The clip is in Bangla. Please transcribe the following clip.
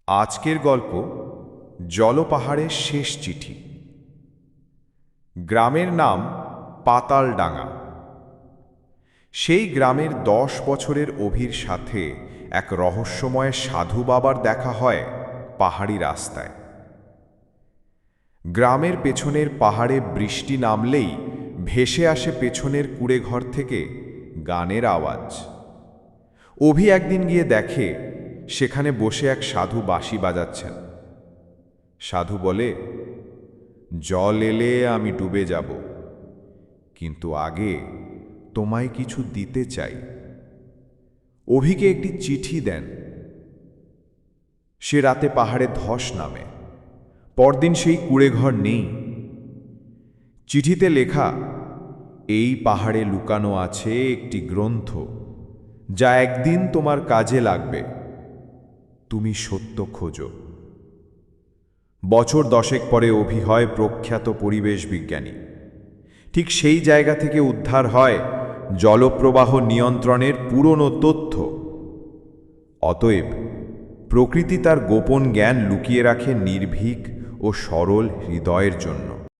আজকের গল্প জলপাহাড়ের শেষ চিঠি। গ্রামের নাম পাতালডাঙ্গা। সেই গ্রামের 10 বছরের অভির সাথে এক রহস্যময় সাধু বাবার দেখা হয় পাহাড়ি রাস্তায়। গ্রামের পেছনের পাহাড়ে বৃষ্টি নামলেই ভেসে আসে পেছনের কুঁড়েঘর থেকে গানের আওয়াজ। অভি একদিন গিয়ে দেখে সেখানে বসে এক সাধু বাঁশি বাজাচ্ছেন। সাধু বলে, জল এলে আমি ডুবে যাব, কিন্তু আগে তোমায় কিছু দিতে চাই। অভিকে একটি চিঠি দেন। সে রাতে পাহাড়ে ধস নামে। পরদিন সেই কুঁড়েঘর নেই। চিঠিতে লেখা, এই পাহাড়ে লুকানো আছে একটি গ্রন্থ, যা একদিন তোমার কাজে লাগবে। তুমি সত্য খোঁজো। বছর 10 পরে অভি হয় প্রখ্যাত পরিবেশ বিজ্ঞানী। ঠিক সেই জায়গা থেকে উদ্ধার হয় জলপ্রবাহ নিয়ন্ত্রণের পুরনো তথ্য। অতএব প্রকৃতি তার গোপন জ্ঞান লুকিয়ে রাখে নির্ভীক ও সরল হৃদয়ের জন্য।